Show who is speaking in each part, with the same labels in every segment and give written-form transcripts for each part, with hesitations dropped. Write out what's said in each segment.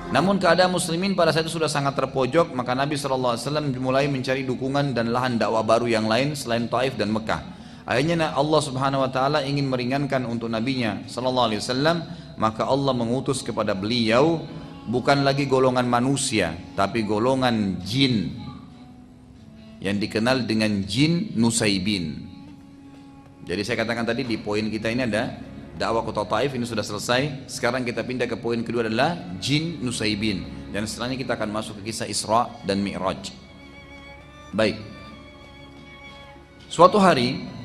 Speaker 1: Namun keadaan muslimin pada saat itu sudah sangat terpojok, maka Nabi SAW mulai mencari dukungan dan lahan dakwah baru yang lain selain Taif dan Mekah. Akhirnya Allah Subhanahu wa taala ingin meringankan untuk nabinya sallallahu alaihi wasallam, maka Allah mengutus kepada beliau bukan lagi golongan manusia, tapi golongan jin yang dikenal dengan jin Nusaibin. Jadi saya katakan tadi di poin kita ini ada dakwah kota Taif, ini sudah selesai. Sekarang kita pindah ke poin kedua adalah jin Nusaibin, dan setelahnya kita akan masuk ke kisah Isra dan Mi'raj. Baik. Suatu hari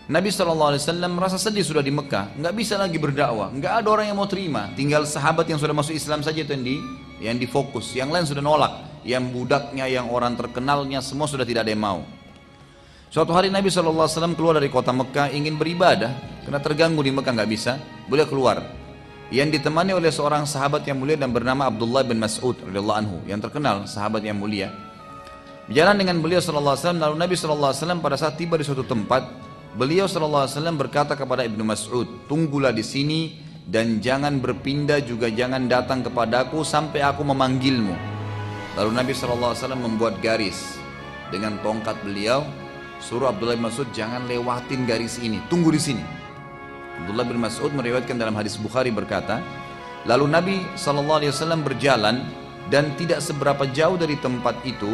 Speaker 1: Nabi SAW merasa sedih sudah di Mekah, nggak bisa lagi berdakwah, nggak ada orang yang mau terima, tinggal sahabat yang sudah masuk Islam saja itu yang difokus, yang lain sudah nolak, yang budaknya, yang orang terkenalnya, semua sudah tidak ada yang mau. Suatu hari Nabi SAW keluar dari kota Mekah ingin beribadah, karena terganggu di Mekah nggak bisa, boleh keluar. Yang ditemani oleh seorang sahabat yang mulia dan bernama Abdullah bin Mas'ud radhiyallahu anhu, yang terkenal sahabat yang mulia. Berjalan dengan beliau SAW, lalu Nabi SAW pada saat tiba di suatu tempat, beliau SAW berkata kepada Ibnu Mas'ud, tunggulah di sini dan jangan berpindah, juga jangan datang kepadaku sampai aku memanggilmu. Lalu Nabi SAW membuat garis dengan tongkat beliau, suruh Abdullah bin Mas'ud jangan lewatin garis ini, tunggu di sini. Abdullah bin Mas'ud meriwayatkan dalam hadis Bukhari berkata, lalu Nabi SAW berjalan dan tidak seberapa jauh dari tempat itu,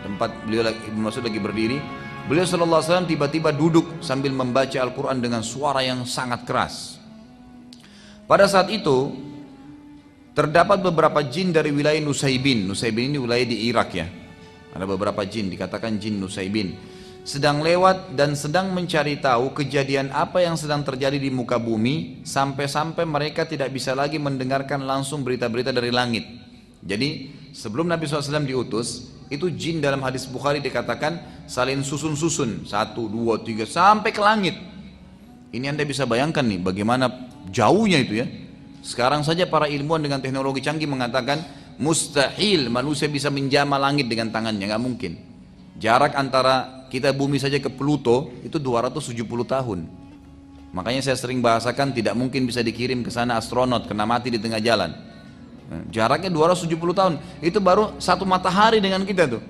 Speaker 1: tempat beliau Ibnu Mas'ud lagi berdiri, beliau SAW tiba-tiba duduk sambil membaca Al-Quran dengan suara yang sangat keras. Pada saat itu terdapat beberapa jin dari wilayah Nusaibin. Nusaibin ini wilayah di Irak ya. Ada beberapa jin, dikatakan jin Nusaibin, sedang lewat dan sedang mencari tahu kejadian apa yang sedang terjadi di muka bumi, sampai-sampai mereka tidak bisa lagi mendengarkan langsung berita-berita dari langit. Jadi sebelum Nabi SAW diutus, itu jin dalam hadis Bukhari dikatakan saling susun-susun, 1, 2, 3 sampai ke langit. Ini Anda bisa bayangkan nih bagaimana jauhnya itu ya. Sekarang saja para ilmuwan dengan teknologi canggih mengatakan mustahil manusia bisa menjamah langit dengan tangannya, nggak mungkin. Jarak antara kita bumi saja ke Pluto itu 270 tahun. Makanya saya sering bahasakan tidak mungkin bisa dikirim ke sana astronot kena mati di tengah jalan. Jaraknya 270 tahun, itu baru satu matahari dengan kita tuh.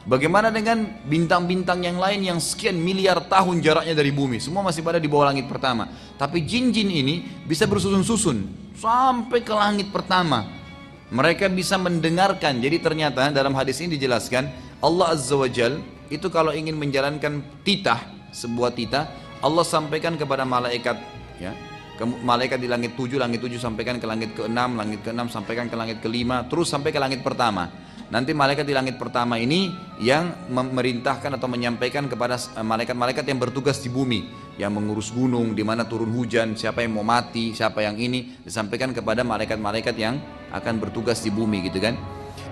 Speaker 1: Bagaimana dengan bintang-bintang yang lain yang sekian miliar tahun jaraknya dari bumi, semua masih pada di bawah langit pertama. Tapi jin-jin ini bisa bersusun-susun sampai ke langit pertama. Mereka bisa mendengarkan. Jadi ternyata dalam hadis ini dijelaskan Allah Azza wa Jal itu kalau ingin menjalankan titah, sebuah titah, Allah sampaikan kepada malaikat ya. Malaikat di langit 7 sampaikan ke langit ke-6, langit ke-6 sampaikan ke langit ke-5, terus sampai ke langit pertama. Nanti malaikat di langit pertama ini yang memerintahkan atau menyampaikan kepada malaikat-malaikat yang bertugas di bumi, yang mengurus gunung, di mana turun hujan, siapa yang mau mati, siapa yang ini, disampaikan kepada malaikat-malaikat yang akan bertugas di bumi gitu kan.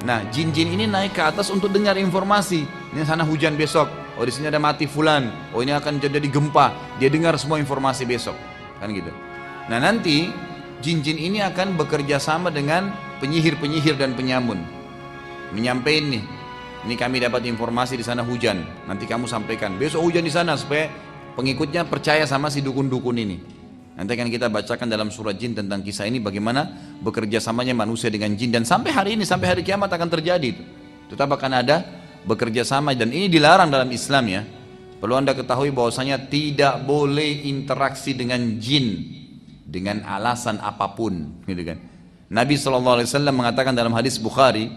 Speaker 1: Nah, jin-jin ini naik ke atas untuk dengar informasi. Ini sana hujan besok, oh di sini ada mati fulan, oh ini akan terjadi gempa. Dia dengar semua informasi besok, kan gitu. Nah nanti jin-jin ini akan bekerja sama dengan penyihir-penyihir dan penyamun, menyampaikan nih, ini kami dapat informasi di sana hujan, nanti kamu sampaikan besok hujan di sana supaya pengikutnya percaya sama si dukun-dukun ini. Nanti akan kita bacakan dalam surat jin tentang kisah ini bagaimana bekerja samanya manusia dengan jin, dan sampai hari ini, sampai hari kiamat akan terjadi itu. Tetap akan ada bekerja sama, dan ini dilarang dalam Islam ya. Perlu Anda ketahui bahwasanya tidak boleh interaksi dengan jin dengan alasan apapun gitu kan. Nabi SAW mengatakan dalam hadis Bukhari,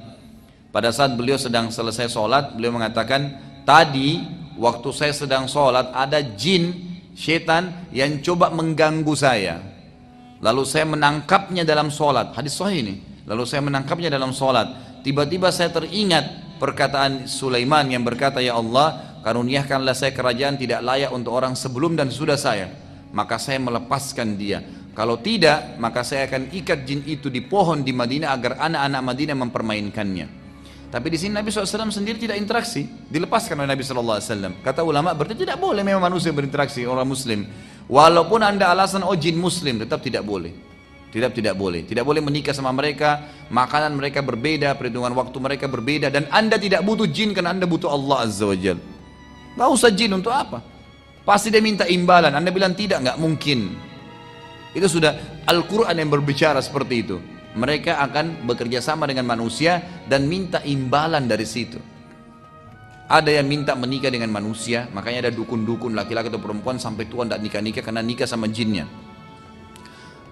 Speaker 1: pada saat beliau sedang selesai sholat, beliau mengatakan, tadi waktu saya sedang sholat ada jin, setan yang coba mengganggu saya, lalu saya menangkapnya dalam sholat. Hadis sahih ini. Lalu saya menangkapnya dalam sholat, tiba-tiba saya teringat perkataan Sulaiman yang berkata, ya Allah, karuniakanlah saya kerajaan tidak layak untuk orang sebelum dan sudah saya, maka saya melepaskan dia. Kalau tidak, maka saya akan ikat jin itu di pohon di Madinah agar anak-anak Madinah mempermainkannya. Tapi di sini Nabi SAW sendiri tidak interaksi, dilepaskan oleh Nabi SAW. Kata ulama, berarti tidak boleh memang manusia berinteraksi orang muslim. Walaupun Anda alasan oh jin muslim, tetap tidak boleh. Tidak boleh. Tidak boleh menikah sama mereka, makanan mereka berbeda, perhitungan waktu mereka berbeda, dan Anda tidak butuh jin karena Anda butuh Allah Azza wa Jal. Gak usah jin untuk apa? Pasti dia minta imbalan. Anda bilang tidak, nggak mungkin. Itu sudah Al-Quran yang berbicara seperti itu. mereka akan bekerja sama dengan manusia dan minta imbalan dari situ. Ada yang minta menikah dengan manusia, makanya ada dukun-dukun laki-laki atau perempuan sampai tua tidak nikah-nikah karena nikah sama jinnya.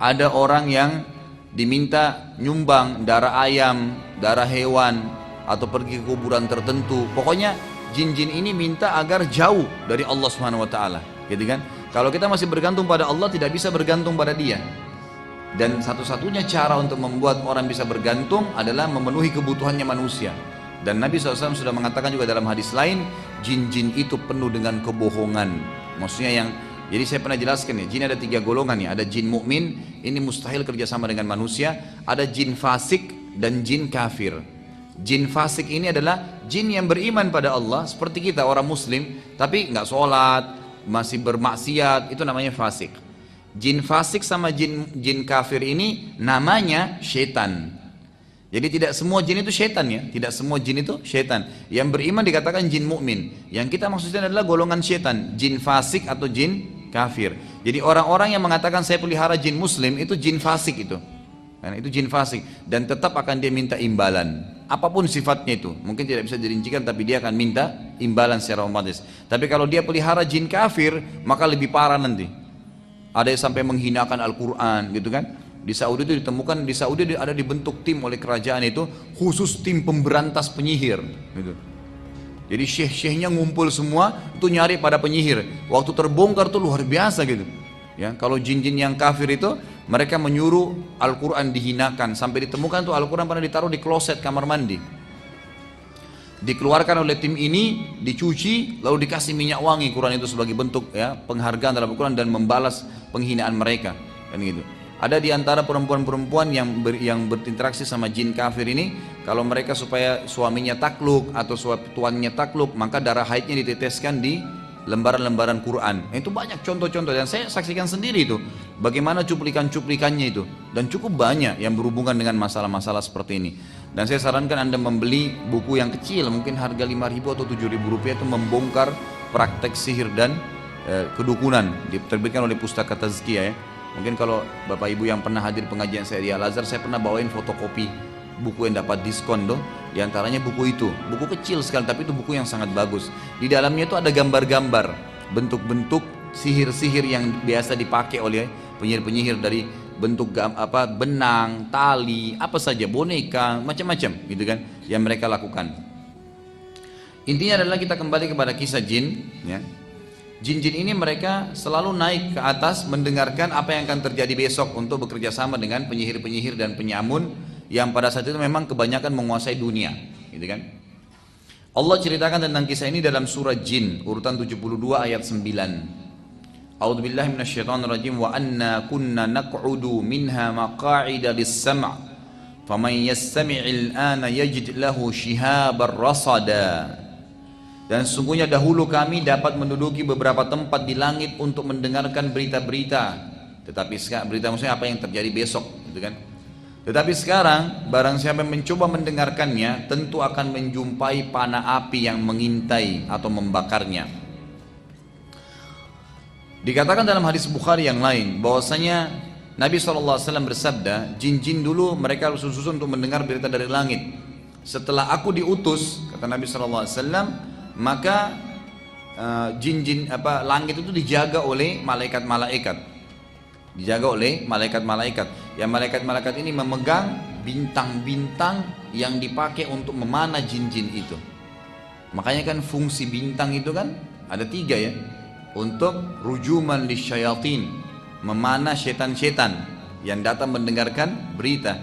Speaker 1: Ada orang yang diminta nyumbang darah ayam, darah hewan, atau pergi ke kuburan tertentu. Pokoknya jin-jin ini minta agar jauh dari Allah Subhanahu wa taala, gitu kan? Kalau kita masih bergantung pada Allah, tidak bisa bergantung pada dia. Dan satu-satunya cara untuk membuat orang bisa bergantung adalah memenuhi kebutuhannya manusia. Dan Nabi SAW sudah mengatakan juga dalam hadis lain, jin-jin itu penuh dengan kebohongan. Maksudnya jadi saya pernah jelaskan ya, jin ada 3 golongan ya. Ada jin mukmin, ini mustahil kerjasama dengan manusia. Ada jin fasik dan jin kafir. Jin fasik ini adalah jin yang beriman pada Allah seperti kita orang muslim, tapi nggak sholat, masih bermaksiat, itu namanya fasik. Jin fasik sama jin kafir ini namanya syaitan. Jadi tidak semua jin itu syaitan ya, tidak semua jin itu syaitan. Yang beriman dikatakan jin mukmin. Yang kita maksudnya adalah golongan syaitan, jin fasik atau jin kafir. Jadi orang-orang yang mengatakan saya pelihara jin muslim itu jin fasik itu. Karena itu jin fasik dan tetap akan dia minta imbalan. Apapun sifatnya itu, mungkin tidak bisa dirincikan tapi dia akan minta imbalan secara otomatis. Tapi kalau dia pelihara jin kafir, maka lebih parah nanti. Ada yang sampai menghinakan Al-Quran gitu kan. Di Saudi itu ditemukan, di Saudi ada dibentuk tim oleh kerajaan itu khusus tim pemberantas penyihir gitu. Jadi syekh-syekhnya ngumpul semua itu nyari pada penyihir. Waktu terbongkar tuh luar biasa gitu. Ya, kalau jin-jin yang kafir itu mereka menyuruh Al-Quran dihinakan sampai ditemukan tuh Al-Quran pernah ditaruh di kloset kamar mandi. Dikeluarkan oleh tim ini, dicuci, lalu dikasih minyak wangi Quran itu sebagai bentuk ya penghargaan terhadap Al-Quran dan membalas penghinaan mereka kan gitu. Ada di antara perempuan-perempuan yang berinteraksi sama jin kafir ini, kalau mereka supaya suaminya takluk atau tuannya takluk, maka darah haidnya diteteskan di lembaran-lembaran Quran. Itu banyak contoh-contoh dan saya saksikan sendiri itu. Bagaimana cuplikan-cuplikannya itu. Dan cukup banyak yang berhubungan dengan masalah-masalah seperti ini. Dan saya sarankan Anda membeli buku yang kecil, mungkin harga 5.000 atau 7.000 rupiah itu membongkar praktek sihir dan kedukunan. Diterbitkan oleh Pustaka Tazkiyah ya. Mungkin kalau Bapak Ibu yang pernah hadir pengajian saya di Al-Azhar, saya pernah bawain fotokopi buku yang dapat diskon doh. Di antaranya buku itu, buku kecil sekali tapi itu buku yang sangat bagus. Di dalamnya itu ada gambar-gambar, bentuk-bentuk sihir-sihir yang biasa dipakai oleh penyihir-penyihir dari bentuk benang, tali, apa saja, boneka, macam-macam gitu kan yang mereka lakukan. Intinya adalah kita kembali kepada kisah jin ya. Jin-jin ini mereka selalu naik ke atas mendengarkan apa yang akan terjadi besok untuk bekerja sama dengan penyihir-penyihir dan penyamun yang pada saat itu memang kebanyakan menguasai dunia, gitu kan? Allah ceritakan tentang kisah ini dalam surah Jin urutan 72 ayat 9. A'udzubillahi minasyaitonirrajim wa anna kunna naq'udu minha maq'ida lis-sam' faman yastami'il ana yajid lahu shihabar rasada. Dan sesungguhnya dahulu kami dapat menduduki beberapa tempat di langit untuk mendengarkan berita-berita. Tetapi sekarang berita maksudnya apa yang terjadi besok, gitu kan? Tetapi sekarang barang siapa yang mencoba mendengarkannya tentu akan menjumpai panah api yang mengintai atau membakarnya. Dikatakan dalam hadis Bukhari yang lain bahwasanya Nabi SAW bersabda, jin-jin dulu mereka susun untuk mendengar berita dari langit. Setelah aku diutus, kata Nabi SAW, maka jin-jin langit itu dijaga oleh malaikat-malaikat, dijaga oleh malaikat-malaikat. Yang malaikat-malaikat ini memegang bintang-bintang yang dipakai untuk memanah jin-jin itu. Makanya kan fungsi bintang itu kan ada 3 ya, untuk rujuman lisyayatin, memanah setan-setan yang datang mendengarkan berita.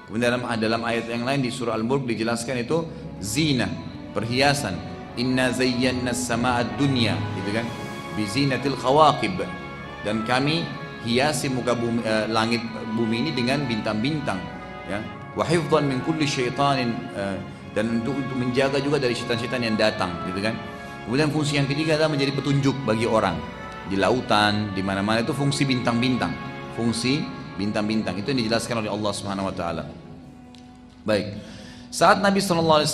Speaker 1: Kemudian dalam ayat yang lain di surah Al-Mulk dijelaskan itu zina, perhiasan. Inna zayyana as-sama'ad dunya, gitu kan, bizinatil khawaqib, dan kami hiasi muka bumi, langit bumi ini dengan bintang-bintang ya, wa hifdhan min kulli syaitanin, dan untuk menjaga juga dari syaitan-syaitan yang datang, gitu kan. Kemudian fungsi yang ketiga adalah menjadi petunjuk bagi orang di lautan, di mana-mana itu fungsi bintang-bintang, fungsi bintang-bintang itu yang dijelaskan oleh Allah Subhanahu wa taala. Baik. Saat Nabi SAW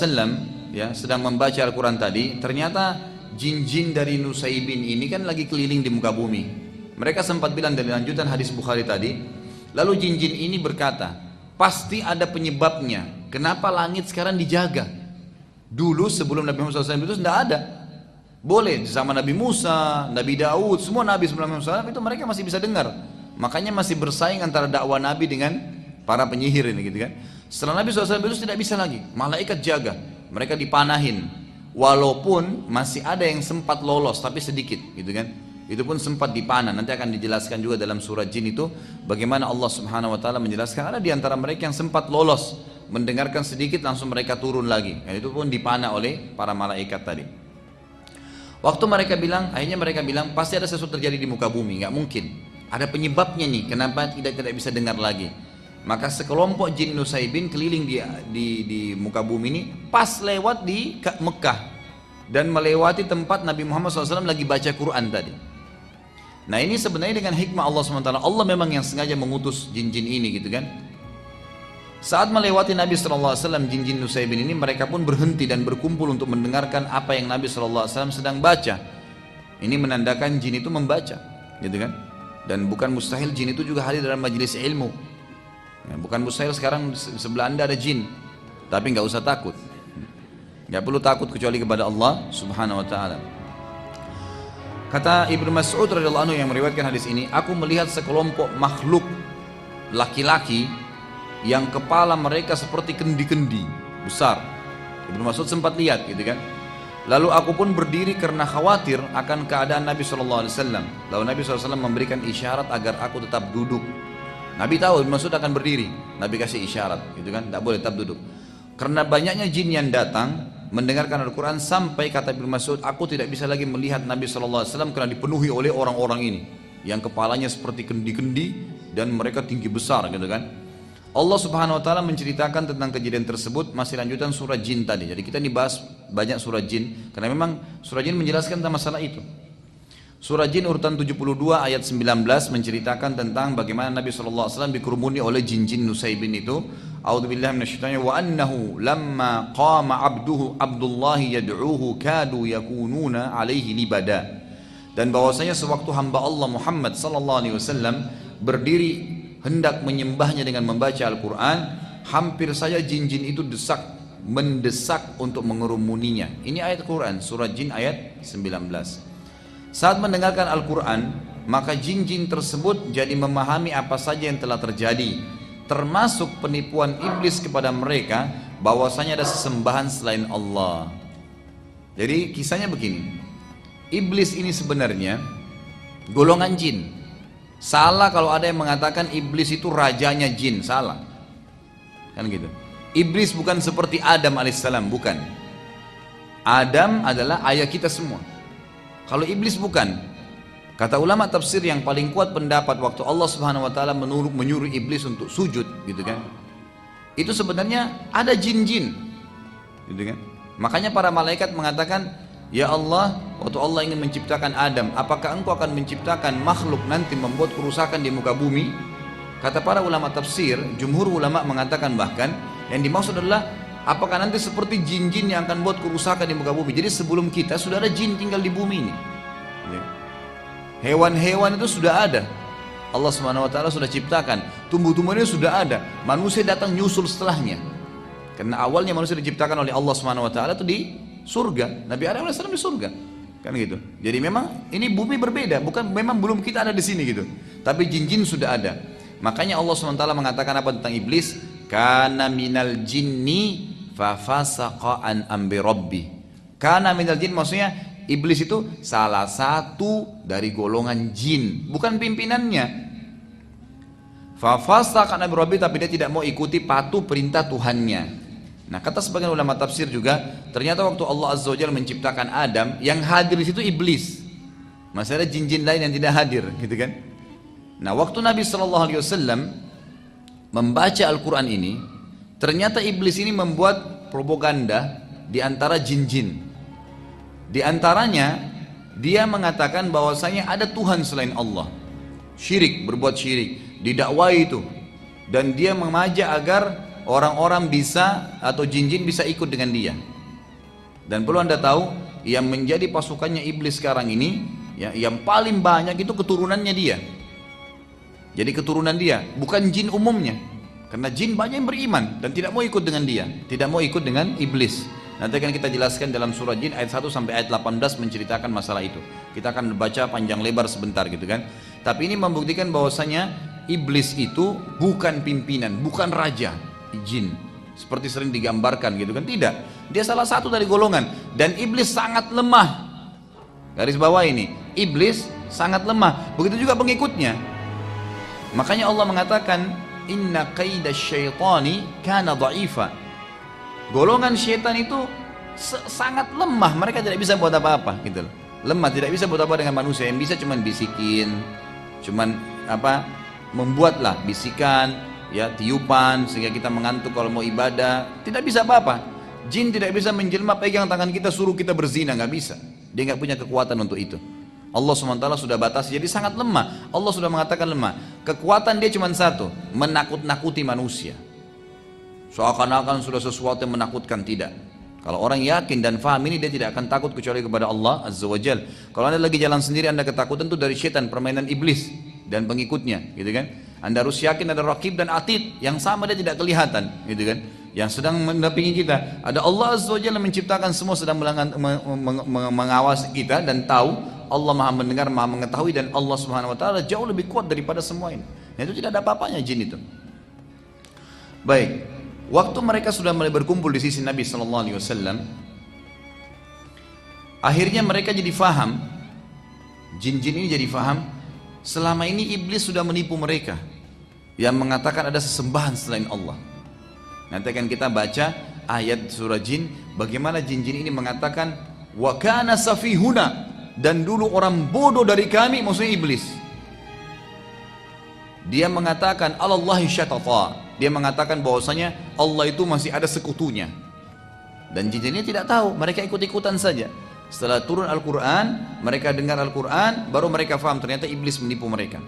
Speaker 1: ya sedang membaca Al-Quran tadi, ternyata jin-jin dari Nusaybin ini kan lagi keliling di muka bumi. Mereka sempat bilang dari lanjutan hadis Bukhari tadi, lalu jin-jin ini berkata, pasti ada penyebabnya. Kenapa langit sekarang dijaga? Dulu sebelum Nabi Muhammad SAW itu tidak ada. Boleh di zaman Nabi Musa, Nabi Daud, semua Nabi sebelum Nabi Muhammad SAW itu mereka masih bisa dengar. Makanya masih bersaing antara dakwah Nabi dengan para penyihir ini gitu kan. Setelah Nabi SAW itu tidak bisa lagi, malaikat jaga, mereka dipanahin. Walaupun masih ada yang sempat lolos tapi sedikit gitu kan. Itu pun sempat dipanah. Nanti akan dijelaskan juga dalam surah Jin itu bagaimana Allah Subhanahu wa taala menjelaskan ada di antara mereka yang sempat lolos, mendengarkan sedikit langsung mereka turun lagi. Dan itu pun dipanah oleh para malaikat tadi. Waktu mereka bilang, akhirnya mereka bilang pasti ada sesuatu terjadi di muka bumi, nggak mungkin. Ada penyebabnya nih, kenapa tidak bisa dengar lagi. Maka sekelompok jin Nusaybin keliling di muka bumi ini pas lewat di Mekah dan melewati tempat Nabi Muhammad SAW lagi baca Quran tadi. Nah ini sebenarnya dengan hikmah Allah SWT, Allah memang yang sengaja mengutus jin-jin ini gitu kan. Saat melewati Nabi SAW, jin-jin Nusaybin ini mereka pun berhenti dan berkumpul untuk mendengarkan apa yang Nabi SAW sedang baca. Ini menandakan jin itu membaca gitu kan. Dan bukan mustahil jin itu juga hadir dalam majelis ilmu ya, bukan mustahil sekarang sebelah anda ada jin, tapi nggak usah takut, nggak perlu takut kecuali kepada Allah Subhanahu wa ta'ala. Kata Ibnu Mas'ud radhiyallahu anhu yang meriwayatkan hadis ini, aku melihat sekelompok makhluk laki-laki yang kepala mereka seperti kendi-kendi besar. Ibnu Mas'ud sempat lihat gitu kan. Lalu aku pun berdiri karena khawatir akan keadaan Nabi SAW. Lalu Nabi SAW memberikan isyarat agar aku tetap duduk. Nabi tahu Ibnu Mas'ud akan berdiri, Nabi kasih isyarat gitu kan, tidak boleh tetap duduk. Karena banyaknya jin yang datang mendengarkan Al-Quran sampai kata Ibnu Mas'ud, aku tidak bisa lagi melihat Nabi SAW karena dipenuhi oleh orang-orang ini yang kepalanya seperti kendi-kendi dan mereka tinggi besar gitu kan. Allah Subhanahu wa ta'ala menceritakan tentang kejadian tersebut, masih lanjutan surah Jin tadi. Jadi kita dibahas banyak surah Jin karena memang surah Jin menjelaskan tentang masalah itu. Surah Jin urutan 72 ayat 19 menceritakan tentang bagaimana Nabi SAW dikerumuni oleh jin-jin Nusaybin itu. A'udzubillahi minasyaitonir wa annahu lamma qama Abdullah yad'uhu kadu yakununa alaihi libada. Dan bahwasanya sewaktu hamba Allah Muhammad SAW berdiri hendak menyembahnya dengan membaca Al-Quran, hampir saja jin-jin itu mendesak untuk mengerumuninya. Ini ayat Quran, surah Jin ayat 19. Saat mendengarkan Al-Quran, maka jin-jin tersebut jadi memahami apa saja yang telah terjadi, termasuk penipuan iblis kepada mereka bahwasanya ada sesembahan selain Allah. Jadi kisahnya begini, iblis ini sebenarnya golongan jin. Salah kalau ada yang mengatakan iblis itu rajanya jin, salah. Kan gitu. Iblis bukan seperti Adam alaihissalam, bukan. Adam adalah ayah kita semua. Kalau iblis bukan. Kata ulama tafsir yang paling kuat pendapat waktu Allah Subhanahu wa taala menyuruh iblis untuk sujud gitu kan. Itu sebenarnya ada jin-jin. Gitu kan. Makanya para malaikat mengatakan, ya Allah, waktu Allah ingin menciptakan Adam, apakah engkau akan menciptakan makhluk nanti membuat kerusakan di muka bumi? Kata para ulama tafsir, jumhur ulama mengatakan bahkan yang dimaksud adalah apakah nanti seperti jin-jin yang akan buat kerusakan di muka bumi. Jadi sebelum kita sudah ada jin tinggal di bumi ini. Hewan-hewan itu sudah ada, Allah Subhanahu wa taala sudah ciptakan. Tumbuh-tumbuhannya sudah ada, manusia datang nyusul setelahnya. Karena awalnya manusia diciptakan oleh Allah Subhanahu wa taala itu di surga, Nabi Adam AS di surga, kan gitu. Jadi memang ini bumi berbeda, bukan memang belum kita ada di sini gitu. Tapi jin-jin sudah ada. Makanya Allah SWT mengatakan apa tentang iblis? Kana minal jinni fafasaqa an amri rabbi. Kana minal jin maksudnya iblis itu salah satu dari golongan jin, bukan pimpinannya. Fafasaqa an amri rabbi, tapi dia tidak mau ikuti patuh perintah Tuhannya. Nah kata sebagian ulama tafsir juga, ternyata waktu Allah Azza wa Jalla menciptakan Adam, yang hadir di situ iblis. Masih ada jin-jin lain yang tidak hadir, gitu kan? Nah waktu Nabi SAW membaca Al-Quran ini, ternyata iblis ini membuat propaganda di antara jin-jin. Di antaranya dia mengatakan bahwasanya ada Tuhan selain Allah. Syirik, berbuat syirik, didakwai itu. Dan dia mengajak agar orang-orang bisa atau jin-jin bisa ikut dengan dia. Dan perlu anda tahu, yang menjadi pasukannya iblis sekarang ini, ya, yang paling banyak itu keturunannya dia. Jadi keturunan dia, bukan jin umumnya. Karena jin banyak yang beriman dan tidak mau ikut dengan dia, tidak mau ikut dengan iblis. Nanti akan kita jelaskan dalam surah Jin ayat 1 sampai ayat 18 menceritakan masalah itu. Kita akan baca panjang lebar sebentar gitu kan. Tapi ini membuktikan bahwasanya iblis itu bukan pimpinan, bukan raja jin. Seperti sering digambarkan gitu kan. Tidak. Dia salah satu dari golongan. Dan iblis sangat lemah. Garis bawah ini. Iblis sangat lemah. Begitu juga pengikutnya. Makanya Allah mengatakan, inna qaida syaitani kana dha'ifa. Golongan syaitan itu sangat lemah, mereka tidak bisa buat apa-apa gitu loh. Lemah, tidak bisa buat apa dengan manusia. Yang bisa cuman bisikin, cuman apa, membuatlah bisikan, ya tiupan sehingga kita mengantuk kalau mau ibadah. Tidak bisa apa-apa. Jin tidak bisa menjelma pegang tangan kita suruh kita berzina, nggak bisa. Dia nggak punya kekuatan untuk itu. Allah SWT sudah batasi, jadi sangat lemah. Allah sudah mengatakan lemah. Kekuatan dia cuma satu, menakut-nakuti manusia. Seakan-akan sudah sesuatu yang menakutkan, tidak. Kalau orang yakin dan faham ini, dia tidak akan takut kecuali kepada Allah Azza wa Jal. Kalau anda lagi jalan sendiri, anda ketakutan itu dari syaitan, permainan iblis dan pengikutnya, gitu kan. Anda harus yakin ada Raqib dan Atid yang sama, dia tidak kelihatan, gitu kan. Yang sedang mendampingi kita. Ada Allah Azza wa Jalla menciptakan semua, sedang mengawasi kita dan tahu. Allah maha mendengar, maha mengetahui, dan Allah subhanahu wa ta'ala jauh lebih kuat daripada semua ini. Nah, itu tidak ada apa-apanya jin itu. Baik, waktu mereka sudah mulai berkumpul di sisi Nabi SAW, akhirnya mereka jadi faham, jin-jin ini jadi faham, selama ini iblis sudah menipu mereka, yang mengatakan ada sesembahan selain Allah. Nanti akan kita baca ayat surah jin, bagaimana jin-jin ini mengatakan, wa kana safihuna, dan dulu orang bodoh dari kami, maksudnya iblis. Dia mengatakan Allahi syatata. Dia mengatakan bahwasanya Allah itu masih ada sekutunya. Dan jin ini tidak tahu, mereka ikut-ikutan saja. Setelah turun Al-Quran, mereka dengar Al-Quran, baru mereka faham ternyata iblis menipu mereka.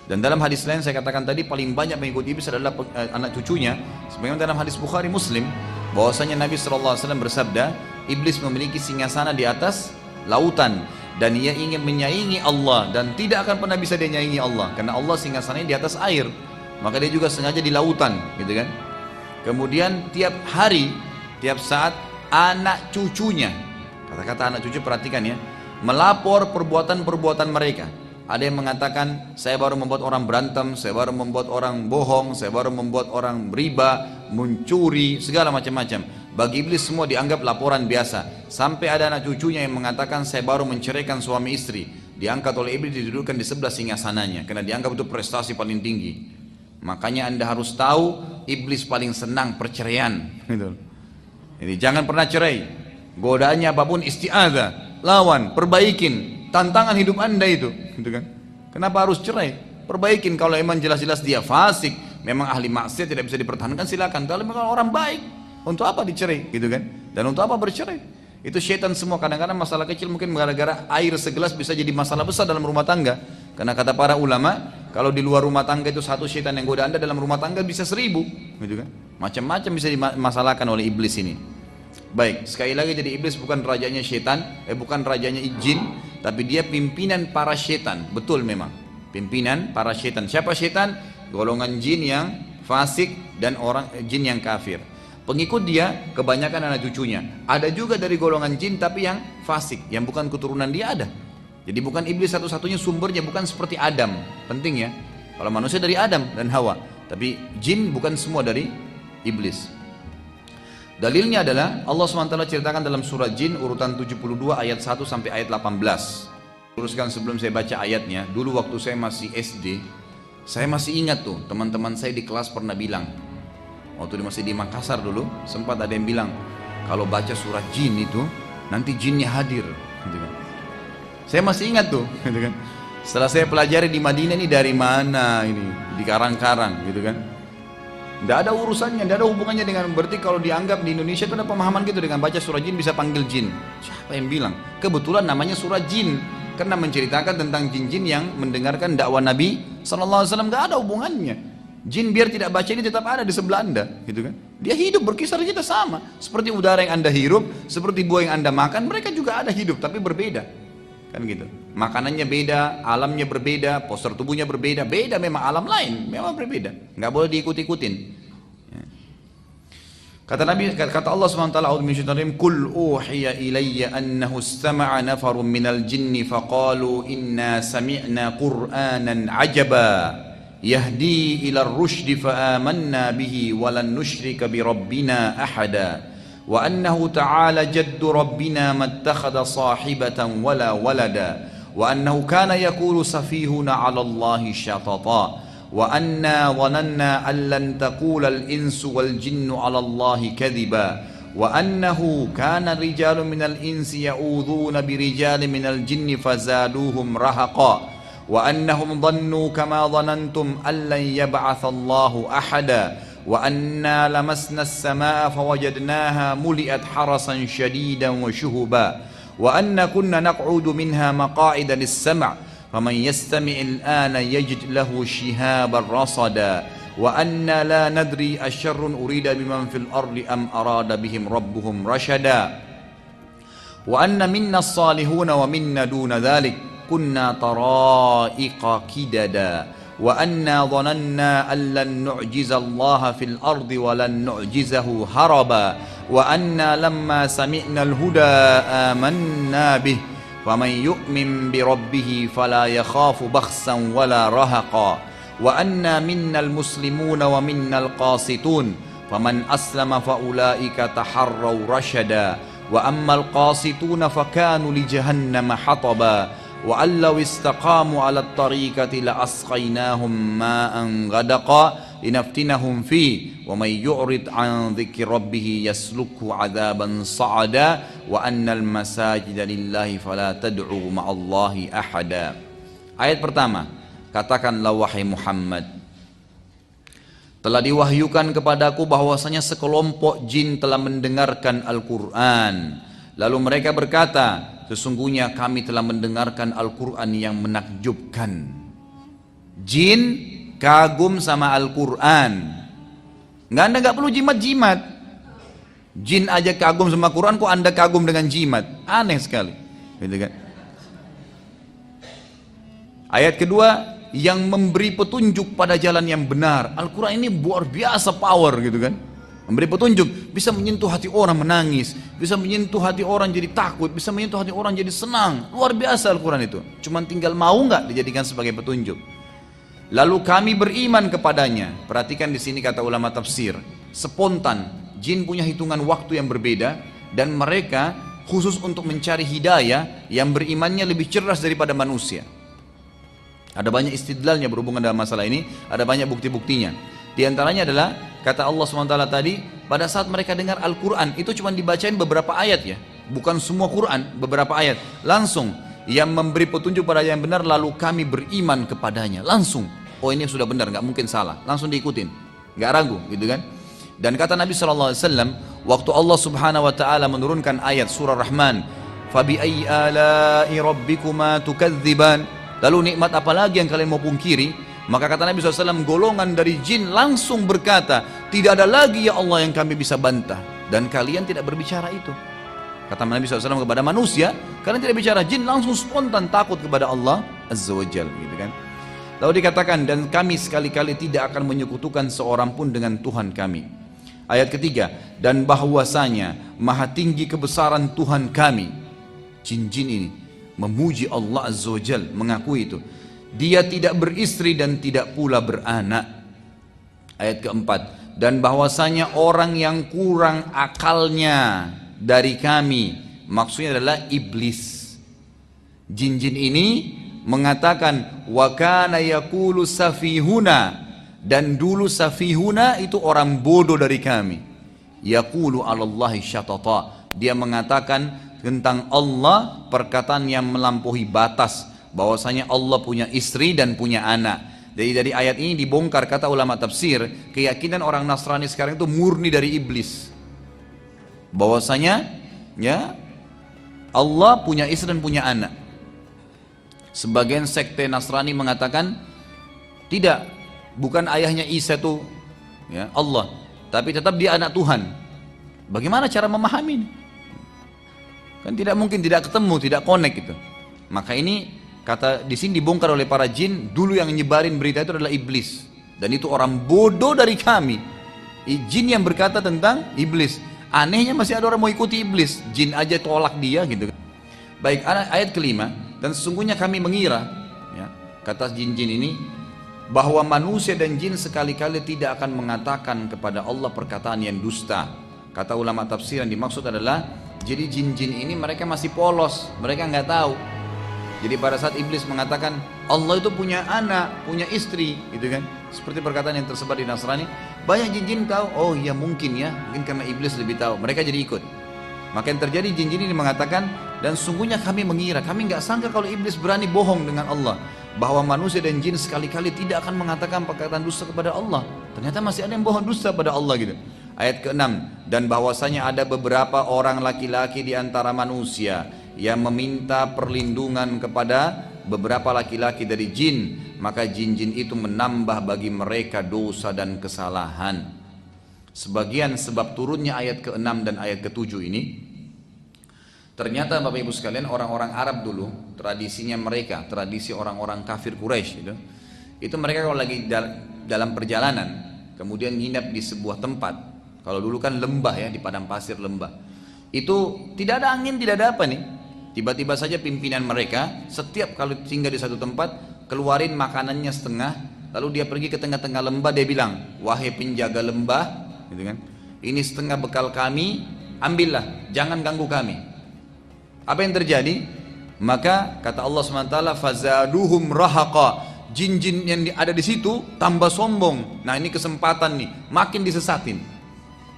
Speaker 1: Dan dalam hadis lain saya katakan tadi, paling banyak mengikuti iblis adalah anak cucunya. Sebagaimana dalam hadis Bukhari Muslim, bahwasanya Nabi SAW bersabda, iblis memiliki singgasana di atas lautan, dan ia ingin menyaingi Allah, dan tidak akan pernah bisa dia nyaingi Allah, karena Allah singgasananya di atas air, maka dia juga sengaja di lautan, gitu kan. Kemudian tiap hari, tiap saat anak cucunya, kata-kata anak cucu perhatikan ya, melapor perbuatan-perbuatan mereka. Ada yang mengatakan, saya baru membuat orang berantem, saya baru membuat orang bohong, saya baru membuat orang riba, mencuri, segala macam-macam. Bagi iblis semua dianggap laporan biasa. Sampai ada anak cucunya yang mengatakan, saya baru menceraikan suami istri. Diangkat oleh iblis, didudukkan di sebelah singgasananya, karena dianggap itu prestasi paling tinggi. Makanya anda harus tahu, iblis paling senang perceraian. Jadi jangan pernah cerai. Godaannya apapun, isti'adzah, lawan, perbaikin. Tantangan hidup anda itu, gitu kan? Kenapa harus cerai? Perbaikin. Kalau emang jelas-jelas dia fasik, memang ahli maksiat, tidak bisa dipertahankan, silakan. Kalau memang orang baik, untuk apa dicerai, gitu kan? Dan untuk apa bercerai? Itu syaitan semua. Kadang-kadang masalah kecil mungkin gara-gara air segelas bisa jadi masalah besar dalam rumah tangga. Karena kata para ulama, kalau di luar rumah tangga itu satu syaitan yang goda anda, dalam rumah tangga bisa 1000, gitu kan? Macam-macam bisa dimasalahkan oleh iblis ini. Baik, sekali lagi, jadi iblis bukan rajanya syaitan, bukan rajanya jin, tapi dia pimpinan para syaitan. Betul memang, pimpinan para syaitan. Siapa syaitan? Golongan jin yang fasik dan orang jin yang kafir. Pengikut dia kebanyakan anak cucunya. Ada juga dari golongan jin tapi yang fasik, yang bukan keturunan dia ada. Jadi bukan iblis satu-satunya sumbernya, bukan seperti Adam. Penting ya, kalau manusia dari Adam dan Hawa, tapi jin bukan semua dari iblis. Dalilnya adalah Allah SWT ceritakan dalam surah Jin urutan 72 ayat 1 sampai ayat 18. Teruskan sebelum saya baca ayatnya, dulu waktu saya masih SD, saya masih ingat tuh teman-teman saya di kelas pernah bilang, waktu masih di Makassar dulu, sempat ada yang bilang, kalau baca surah Jin itu nanti jinnya hadir, gitu kan. Saya masih ingat tuh, gitu kan. Setelah saya pelajari di Madinah, ini dari mana ini, di Karang-Karang, gitu kan. Tidak ada urusannya, tidak ada hubungannya dengan, berarti kalau dianggap di Indonesia itu ada pemahaman gitu, dengan baca surah jin bisa panggil jin. Siapa yang bilang? Kebetulan namanya surah jin, karena menceritakan tentang jin-jin yang mendengarkan dakwah Nabi SAW. Tidak ada hubungannya. Jin biar tidak baca ini tetap ada di sebelah anda, gitu kan? Dia hidup berkisar kita sama, seperti udara yang anda hirup, seperti buah yang anda makan, mereka juga ada hidup tapi berbeda, kan gitu. makanannya beda, alamnya berbeda, postur tubuhnya berbeda, beda memang alam lain, memang berbeda, nggak boleh diikut-ikutin. Kata Nabi, kata Allah SWT, a'udzu minasyaitonir rajim, "Qul uhiya ilayya annahu istama'a nafarun minal jinni faqalu inna sami'na qur'anan 'ajaba yahdi ila ar-rusydi fa amanna bihi wa lan nusyrika bi rabbina ahada wa annahu ta'ala jaddu rabbina mattakhadha sahibatan wala walada wa annahu kana yaqulu safihuna 'ala Allahi syatata wa anna dhananna an lan taqula al-insu wal jinnu 'ala Allahi kadhiba wa annahu kana rijalun minal insi ya'udhuna bi rijalin minal jinni fazaduhum rahaqa wa annahum dhannu kama dhanantum an lan yab'atha Allahu ahada wa anna lamasna as-samaa'a fawajadnaha muli'at harasan shadidan wa shuhuba wa anna kunna naq'udu minha maqa'ida lis-sam' فمن يستمع الآن يجد له شهابا رصدا وأنا لا ندري أشر أريد بمن في الأرض أم أراد بهم ربهم رشدا وأن منا الصالحون ومنا دون ذلك كنا طرائق كددا وأنا ظننا أن لن نعجز الله في الأرض ولن نعجزه هربا وأنا لما سمعنا الهدى آمنا به فمن يؤمن بربه فلا يخاف بخسا ولا رهقا وأنا منا المسلمون ومنا القاسطون فمن أسلم فأولئك تحروا رشدا وأما القاسطون فكانوا لجهنم حطبا وأن لو استقاموا على الطريقة لأسقيناهم ماء غدقا لنفتنهم فيه ومن يعرض عن ذكر ربه يسلكه عذابا صعدا وأن المساجد لله فلا تدعوا مع الله أحدا. Ayat pertama, katakanlah wahai Muhammad, telah diwahyukan kepadaku bahwasanya sekelompok jin telah mendengarkan Al-Quran. Lalu mereka berkata, sesungguhnya kami telah mendengarkan Al-Quran yang menakjubkan. Jin kagum sama Al-Quran. Anda nggak perlu jimat-jimat. Jin aja kagum sama Quran, kok Anda kagum dengan jimat? Aneh sekali. Gitu kan? Ayat kedua, yang memberi petunjuk pada jalan yang benar. Al-Quran ini luar biasa power gitu kan. Memberi petunjuk, bisa menyentuh hati orang menangis, bisa menyentuh hati orang jadi takut, bisa menyentuh hati orang jadi senang. Luar biasa Al-Quran itu. Cuman tinggal mau nggak dijadikan sebagai petunjuk. Lalu kami beriman kepadanya. Perhatikan di sini kata ulama tafsir, spontan. Jin punya hitungan waktu yang berbeda dan mereka khusus untuk mencari hidayah yang berimannya lebih cerdas daripada manusia. Ada banyak istidlalnya berhubungan dengan masalah ini, ada banyak bukti-buktinya. Di antaranya adalah kata Allah SWT tadi, pada saat mereka dengar Al-Quran, itu cuma dibacain beberapa ayat ya, bukan semua Quran, beberapa ayat. Langsung, yang memberi petunjuk pada yang benar, lalu kami beriman kepadanya. Langsung, oh ini sudah benar, nggak mungkin salah. Langsung diikutin, nggak ragu gitu kan. Dan kata Nabi SAW, waktu Allah Subhanahu Wa Taala menurunkan ayat surah Rahman, فَبِأَيِّ آلَاءِ رَبِّكُمَا تُكَذِّبَانِ, lalu nikmat apa lagi yang kalian mau pungkiri? Maka kata Nabi SAW, golongan dari jin langsung berkata, tidak ada lagi ya Allah yang kami bisa bantah, dan kalian tidak berbicara itu. Kata Nabi SAW kepada manusia, kalian tidak bicara. Jin langsung spontan takut kepada Allah Azza wa Jal, gitu kan. Lalu dikatakan, dan kami sekali-kali tidak akan menyekutukan seorang pun dengan Tuhan kami. Ayat ketiga, dan bahwasanya maha tinggi kebesaran Tuhan kami. Jin-jin ini memuji Allah Azza wa Jal, mengakui itu. Dia tidak beristri dan tidak pula beranak. Ayat keempat, dan bahwasanya orang yang kurang akalnya dari kami, maksudnya adalah iblis. Jin-jin ini mengatakan, wa kana yaqulu safihuna, dan dulu safihuna itu orang bodoh dari kami. Yaqulu 'alallahi syatata, dia mengatakan tentang Allah perkataan yang melampaui batas, bahwasanya Allah punya istri dan punya anak. Jadi dari ayat ini dibongkar, kata ulama tafsir, keyakinan orang Nasrani sekarang itu murni dari iblis. Bahwasanya ya Allah punya istri dan punya anak. Sebagian sekte Nasrani mengatakan tidak, bukan ayahnya Isa itu ya Allah, tapi tetap dia anak Tuhan. Bagaimana cara memahami ini? Kan tidak mungkin, tidak ketemu, tidak connect gitu. Maka ini Kata di sini dibongkar oleh para jin, dulu yang nyebarin berita itu adalah iblis. Dan itu orang bodoh dari kami. Jin yang berkata tentang iblis. Anehnya masih ada orang mau ikuti iblis. Jin aja tolak dia gitu. Baik, ayat kelima. Dan sesungguhnya kami mengira, ya, kata jin-jin ini, bahwa manusia dan jin sekali-kali tidak akan mengatakan kepada Allah perkataan yang dusta. Kata ulama tafsir yang dimaksud adalah, jadi jin-jin ini mereka masih polos, mereka nggak tahu. Jadi pada saat iblis mengatakan Allah itu punya anak, punya istri, gitu kan? Seperti perkataan yang tersebar di Nasrani, banyak jin-jin tahu. Oh iya mungkin ya, mungkin karena iblis lebih tahu. Mereka jadi ikut. Maka yang terjadi jin-jin ini mengatakan, dan sungguhnya kami mengira, kami nggak sangka kalau iblis berani bohong dengan Allah, bahwa manusia dan jin sekali-kali tidak akan mengatakan perkataan dusta kepada Allah. Ternyata masih ada yang bohong dusta pada Allah gitu. Ayat ke-6, dan bahwasanya ada beberapa orang laki-laki di antara manusia yang meminta perlindungan kepada beberapa laki-laki dari jin, maka jin-jin itu menambah bagi mereka dosa dan kesalahan. Sebagian sebab turunnya ayat ke-6 dan ayat ke-7 ini, ternyata Bapak Ibu sekalian, orang-orang Arab dulu, tradisinya mereka, tradisi orang-orang kafir Quraisy itu mereka kalau lagi dalam perjalanan, kemudian nginap di sebuah tempat, kalau dulu kan lembah ya, di padang pasir lembah, itu tidak ada angin, tidak ada apa nih, tiba-tiba saja pimpinan mereka, setiap kali tinggal di satu tempat, keluarin makanannya setengah, lalu dia pergi ke tengah-tengah lembah, dia bilang, wahai penjaga lembah, gitu kan, ini setengah bekal kami, ambillah, jangan ganggu kami. Apa yang terjadi? Maka kata Allah SWT, fazaduhum rahaqa, jin-jin yang ada di situ tambah sombong. Nah ini kesempatan nih, makin disesatin,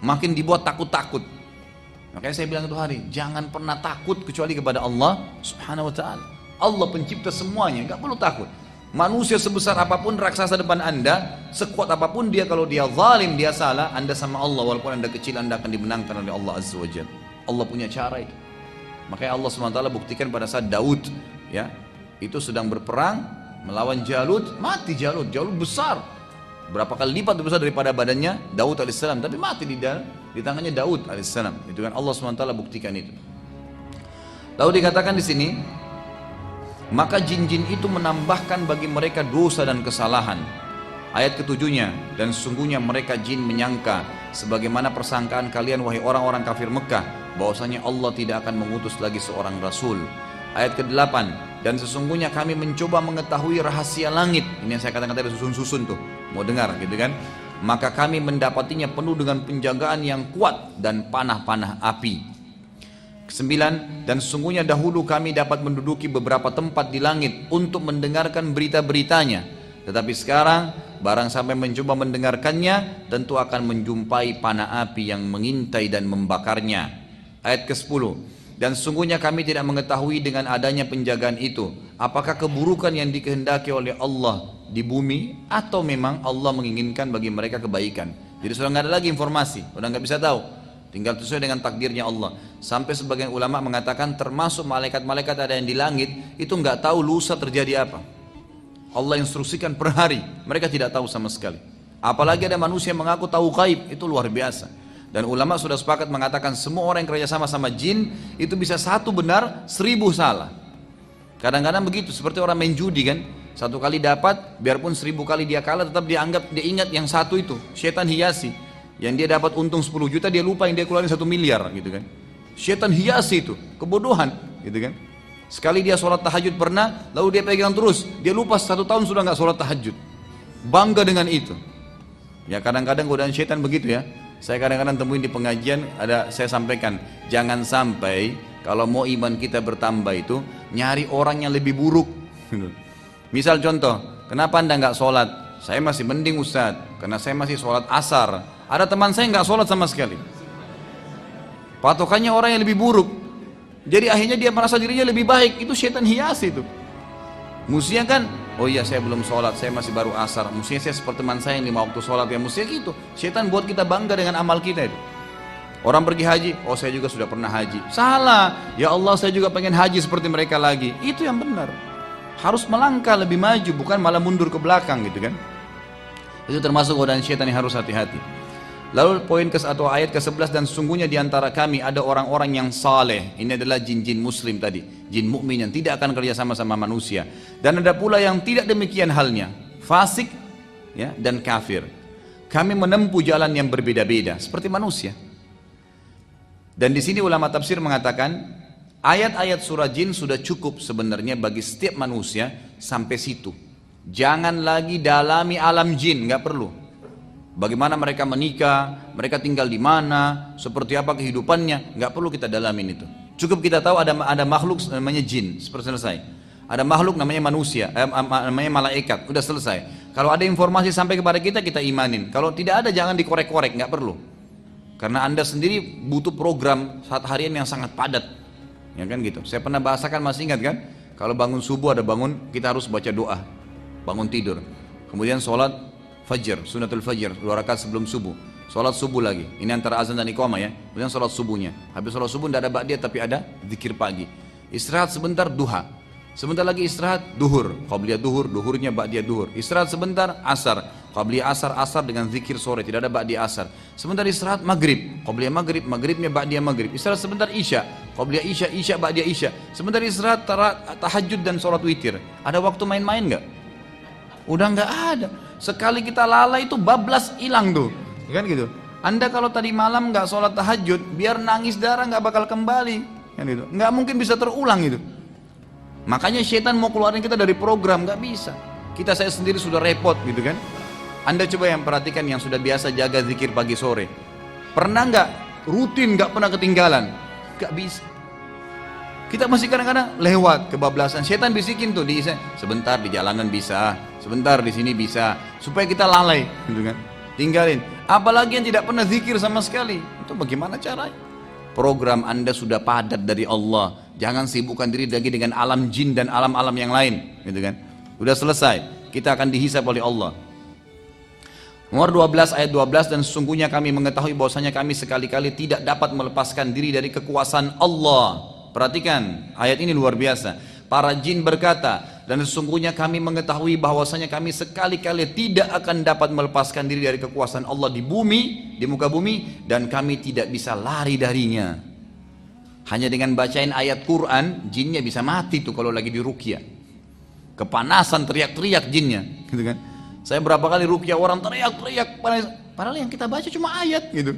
Speaker 1: makin dibuat takut-takut. Makanya saya bilang itu hari, jangan pernah takut kecuali kepada Allah Subhanahu Wa Taala. Allah pencipta semuanya, nggak perlu takut. Manusia sebesar apapun raksasa depan anda, sekuat apapun dia, kalau dia zalim, dia salah, anda sama Allah, walaupun anda kecil, anda akan dimenangkan oleh Allah Azza wa Jalla. Allah punya cara itu. Makanya Allah SWT buktikan pada saat Daud, ya, itu sedang berperang melawan Jalut, mati Jalut besar, berapa kali lipat lebih besar daripada badannya Daud alaihissalam, tapi mati di tangannya Daud alaihissalam. Itu kan Allah SWT buktikan itu. Lalu dikatakan di sini, maka jin-jin itu menambahkan bagi mereka dosa dan kesalahan. Ayat ketujuhnya, dan sesungguhnya mereka jin menyangka sebagaimana persangkaan kalian wahai orang-orang kafir Mekah, bahwasanya Allah tidak akan mengutus lagi seorang rasul. Ayat ke-8, dan sesungguhnya kami mencoba mengetahui rahasia langit. Ini yang saya katakan tadi, susun-susun tuh, mau dengar gitu kan. Maka kami mendapatinya penuh dengan penjagaan yang kuat dan panah-panah api. 9, dan sesungguhnya dahulu kami dapat menduduki beberapa tempat di langit untuk mendengarkan berita-beritanya, tetapi sekarang barang sampai mencoba mendengarkannya, tentu akan menjumpai panah api yang mengintai dan membakarnya. Ayat ke-10, dan sesungguhnya kami tidak mengetahui dengan adanya penjagaan itu, apakah keburukan yang dikehendaki oleh Allah di bumi, atau memang Allah menginginkan bagi mereka kebaikan. Jadi sudah nggak ada lagi informasi, sudah nggak bisa tahu, tinggal sesuai dengan takdirnya Allah. Sampai sebagian ulama mengatakan termasuk malaikat-malaikat ada yang di langit itu nggak tahu lusa terjadi apa. Allah instruksikan per hari, mereka tidak tahu sama sekali. Apalagi ada manusia yang mengaku tahu gaib, itu luar biasa. Dan ulama sudah sepakat mengatakan semua orang yang kerja sama sama jin itu bisa satu benar, 1000 salah. Kadang-kadang begitu, seperti orang main judi kan, satu kali dapat, biarpun 1000 kali dia kalah, tetap dia ingat yang satu itu. Setan hiasi, yang dia dapat untung 10 juta, dia lupa yang dia keluarin 1 miliar gitu kan. Setan hiasi itu, kebodohan gitu kan. Sekali dia sholat tahajud pernah, lalu dia pegang terus, dia lupa 1 tahun sudah nggak sholat tahajud, bangga dengan itu. Ya kadang-kadang godaan setan begitu ya. Saya kadang-kadang temuin di pengajian, saya sampaikan, jangan sampai kalau mau iman kita bertambah itu nyari orang yang lebih buruk. Misal contoh, kenapa anda nggak sholat? Saya masih mending Ustaz, karena saya masih sholat asar. Ada teman saya nggak sholat sama sekali. Patokannya orang yang lebih buruk. Jadi akhirnya dia merasa dirinya lebih baik. Itu setan hias itu. Mestinya kan, oh iya saya belum sholat, saya masih baru asar. Mestinya saya seperti teman saya yang 5 waktu sholat. Ya mestinya gitu. Setan buat kita bangga dengan amal kita itu. Orang pergi haji, oh saya juga sudah pernah haji. Salah, ya Allah saya juga pengen haji seperti mereka lagi. Itu yang benar. Harus melangkah lebih maju, bukan malah mundur ke belakang gitu kan. Itu termasuk godaan setan yang harus hati-hati. Lalu poin atau ayat ke-11, dan sesungguhnya di antara kami ada orang-orang yang saleh. Ini adalah jin-jin muslim tadi, jin mukmin yang tidak akan kerja sama manusia. Dan ada pula yang tidak demikian halnya, fasik ya, dan kafir. Kami menempuh jalan yang berbeda-beda seperti manusia. Dan di sini ulama tafsir mengatakan ayat-ayat surah jin sudah cukup sebenarnya bagi setiap manusia sampai situ. Jangan lagi dalami alam jin, nggak perlu. Bagaimana mereka menikah, mereka tinggal di mana, seperti apa kehidupannya, nggak perlu kita dalamin itu. Cukup kita tahu ada makhluk namanya jin, seperti selesai. Ada makhluk namanya manusia, namanya malaikat, udah selesai. Kalau ada informasi sampai kepada kita, kita imanin. Kalau tidak ada, jangan dikorek-korek, nggak perlu. Karena Anda sendiri butuh program saat harian yang sangat padat, ya kan gitu. Saya pernah bahasakan, masih ingat kan? Kalau bangun subuh ada bangun, kita harus baca doa, bangun tidur. Kemudian sholat Fajr, sunatul fajr, 2 rakaat sebelum subuh. Sholat subuh lagi, ini antara azan dan iqamah ya. Kemudian sholat subuhnya. Habis sholat subuh tidak ada ba'diyah tapi ada zikir pagi. Istirahat sebentar, duha. Sebentar lagi istirahat, duhur. Qabliyah duhur, duhurnya ba'diyah duhur. Istirahat sebentar, asar. Qabliyah asar, asar dengan zikir sore, tidak ada ba'diyah asar. Sebentar istirahat, maghrib. Qabliyah maghrib, maghribnya ba'diyah maghrib. Istirahat sebentar, isya. Qabliyah isya, isya ba'diyah isya. Sebentar istirahat, tahajud dan sholat witir. Ada waktu main-main nggak? Udah nggak ada. Sekali kita lalai itu bablas hilang tuh, kan gitu. Anda kalau tadi malam nggak sholat tahajud, biar nangis darah nggak bakal kembali, kan gitu. Nggak mungkin bisa terulang itu. Makanya setan mau keluarin kita dari program, nggak bisa. Saya sendiri sudah repot gitu kan. Anda coba yang perhatikan yang sudah biasa jaga zikir pagi sore, pernah nggak rutin nggak pernah ketinggalan? Nggak bisa. Kita masih kadang-kadang lewat kebablasan. Setan bisikin tuh sebentar di jalanan bisa, sebentar di sini bisa, supaya kita lalai, gitu kan? Tinggalin. Apalagi yang tidak pernah zikir sama sekali. Itu bagaimana caranya? Program Anda sudah padat dari Allah. Jangan sibukkan diri lagi dengan alam jin dan alam-alam yang lain, gitu kan? Udah selesai. Kita akan dihisab oleh Allah. Nomor 12 ayat 12, dan sesungguhnya kami mengetahui bahwasanya kami sekali-kali tidak dapat melepaskan diri dari kekuasaan Allah. Perhatikan, ayat ini luar biasa. Para jin berkata, dan sesungguhnya kami mengetahui bahwasanya kami sekali-kali tidak akan dapat melepaskan diri dari kekuasaan Allah di bumi, di muka bumi, dan kami tidak bisa lari darinya. Hanya dengan bacain ayat Quran, jinnya bisa mati tuh kalau lagi di ruqyah. Kepanasan teriak-teriak jinnya, gitu kan? Saya berapa kali ruqyah orang teriak-teriak, padahal yang kita baca cuma ayat gitu.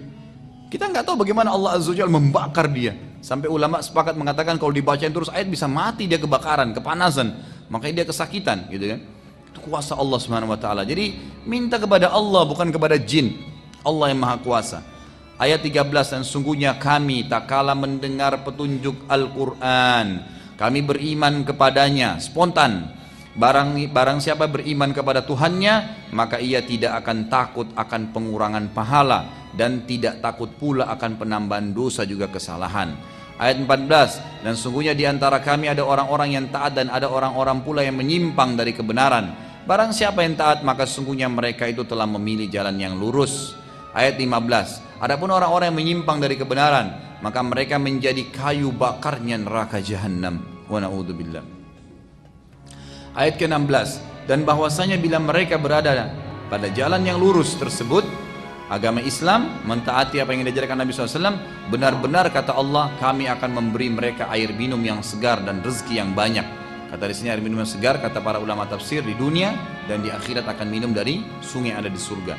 Speaker 1: Kita nggak tahu bagaimana Allah Azza wa Jalla membakar dia. Sampai ulama sepakat mengatakan kalau dibacain terus ayat bisa mati dia, kebakaran, kepanasan, makanya dia kesakitan, gitu kan? Itu kuasa Allah Subhanahu wa taala. Jadi minta kepada Allah bukan kepada jin. Allah yang Maha Kuasa. Ayat 13, dan sungguhnya kami tak kala mendengar petunjuk Al-Qur'an, kami beriman kepadanya spontan. Barang siapa beriman kepada Tuhannya, maka ia tidak akan takut akan pengurangan pahala, dan tidak takut pula akan penambahan dosa juga kesalahan. Ayat 14, dan sungguhnya di antara kami ada orang-orang yang taat dan ada orang-orang pula yang menyimpang dari kebenaran. Barang siapa yang taat, maka sungguhnya mereka itu telah memilih jalan yang lurus. Ayat 15, adapun orang-orang yang menyimpang dari kebenaran, maka mereka menjadi kayu bakarnya neraka jahanam. Wa na'udzubillah. Ayat ke-16, dan bahwasanya bila mereka berada pada jalan yang lurus tersebut, agama Islam, mentaati apa yang diajarkan Nabi SAW, benar-benar kata Allah, kami akan memberi mereka air minum yang segar dan rezeki yang banyak. Kata di sini air minum yang segar, kata para ulama tafsir, di dunia dan di akhirat akan minum dari sungai yang ada di surga.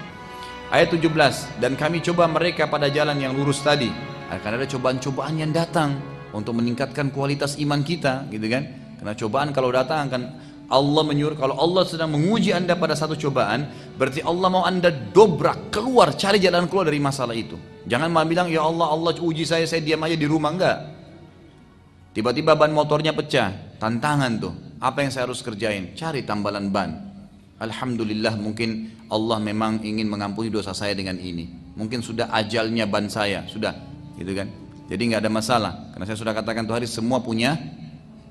Speaker 1: Ayat 17, dan kami coba mereka pada jalan yang lurus tadi. Akan ada cobaan-cobaan yang datang untuk meningkatkan kualitas iman kita, gitu kan? Karena cobaan kalau datang akan Allah menyuruh, kalau Allah sedang menguji Anda pada satu cobaan, berarti Allah mau Anda dobrak, keluar, cari jalan keluar dari masalah itu. Jangan malah bilang, ya Allah, Allah uji saya diam aja di rumah, enggak. Tiba-tiba ban motornya pecah, tantangan tuh. Apa yang saya harus kerjain? Cari tambalan ban. Alhamdulillah, mungkin Allah memang ingin mengampuni dosa saya dengan ini. Mungkin sudah ajalnya ban saya, sudah, gitu kan. Jadi nggak ada masalah, karena saya sudah katakan tuh hari semua punya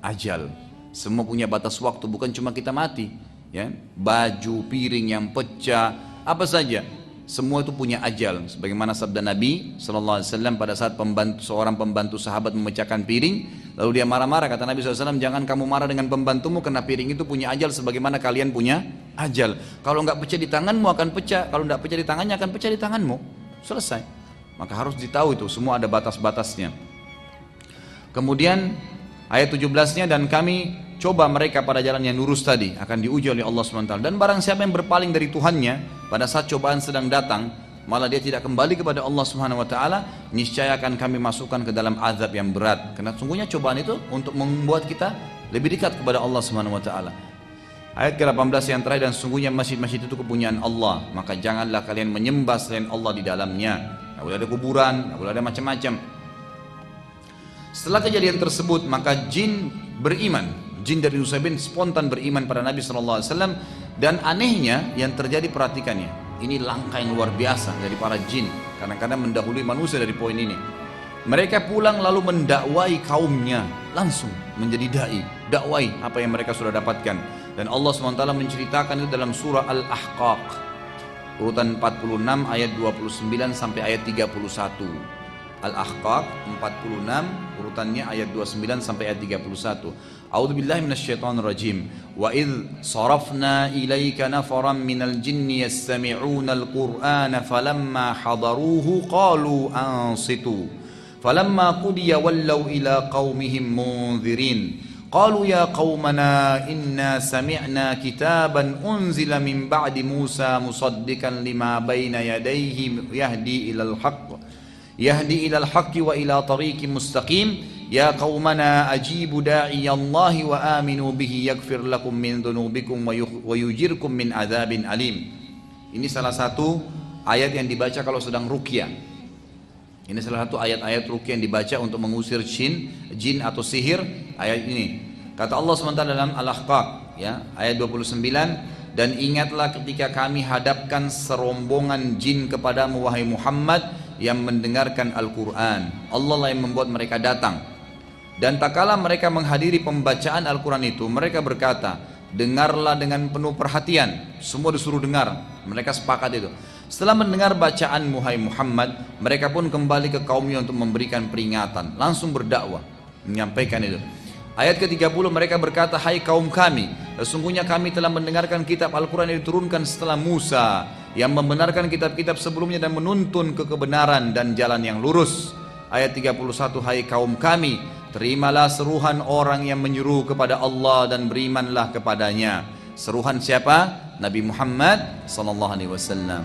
Speaker 1: ajal. Semua punya batas waktu, bukan cuma kita mati, ya. Baju, piring yang pecah, apa saja, semua itu punya ajal. Sebagaimana sabda Nabi SAW pada saat seorang pembantu sahabat memecahkan piring, lalu dia marah-marah, kata Nabi SAW, jangan kamu marah dengan pembantumu, karena piring itu punya ajal sebagaimana kalian punya ajal. Kalau nggak pecah di tanganmu akan pecah, kalau nggak pecah di tangannya akan pecah di tanganmu. Selesai. Maka harus ditahu itu, semua ada batas-batasnya. Kemudian ayat 17-nya, dan kami coba mereka pada jalan yang lurus tadi, akan diuji oleh Allah SWT. Dan barang siapa yang berpaling dari Tuhannya pada saat cobaan sedang datang, malah dia tidak kembali kepada Allah Subhanahu wa taala, niscaya akan kami masukkan ke dalam azab yang berat. Karena sungguhnya cobaan itu untuk membuat kita lebih dekat kepada Allah Subhanahu wa taala. Ayat ke-18 yang terakhir, dan sungguhnya masjid-masjid itu kepunyaan Allah, maka janganlah kalian menyembah selain Allah di dalamnya. Tidak boleh ada kuburan, tidak boleh ada macam-macam. Setelah kejadian tersebut, maka jin beriman. Jin dari Nusaybin spontan beriman pada Nabi SAW. Dan anehnya yang terjadi, perhatikannya, ini langkah yang luar biasa dari para jin, kadang-kadang mendahului manusia dari poin ini. Mereka pulang lalu mendakwai kaumnya, langsung menjadi dai, dakwai apa yang mereka sudah dapatkan. Dan Allah SWT menceritakan itu dalam surah Al-Ahqaq, urutan 46 ayat 29 sampai ayat 31. Al-Ahqaq 46 urutannya ayat 29 sampai ayat 31. A'udzubillahi minasyaitonir rajim. Wa idz sarafna ilaika nafaran minal jinni yastami'una al-Qur'ana falamma hadaruhu qalu ansitu. Falamma qudiya wallaw ila qaumihim munzirin. Qalu ya qaumana inna sami'na kitaban unzila min ba'di Musa musaddiqan lima baina yadayhi yahdi ilal ilal haqqi wa ila tariqin mustaqim. Ya qaumana ajibu da'i Allah wa aminu bihi yaghfir lakum min dhunubikum wa yujirkum min adzabin alim. Ini salah satu ayat yang dibaca kalau sedang ruqyah. Ini salah satu ayat-ayat ruqyah yang dibaca untuk mengusir jin atau sihir, ayat ini. Kata Allah SWT dalam Al-Ahqaq, ya, ayat 29, dan ingatlah ketika kami hadapkan serombongan jin kepadamu wahai Muhammad yang mendengarkan Al-Quran. Allah lah yang membuat mereka datang. Dan tak kala mereka menghadiri pembacaan Al-Quran itu, mereka berkata, dengarlah dengan penuh perhatian. Semua disuruh dengar, mereka sepakat itu. Setelah mendengar bacaan Muhammad Muhammad, mereka pun kembali ke kaumnya untuk memberikan peringatan. Langsung berdakwah, menyampaikan itu. Ayat ke-30 mereka berkata, hai kaum kami, sesungguhnya kami telah mendengarkan kitab Al-Quran yang diturunkan setelah Musa, yang membenarkan kitab-kitab sebelumnya dan menuntun ke kebenaran dan jalan yang lurus. Ayat 31, hai kaum kami, terimalah seruhan orang yang menyeru kepada Allah dan berimanlah kepadanya. Seruhan siapa? Nabi Muhammad sallallahu alaihi wasallam.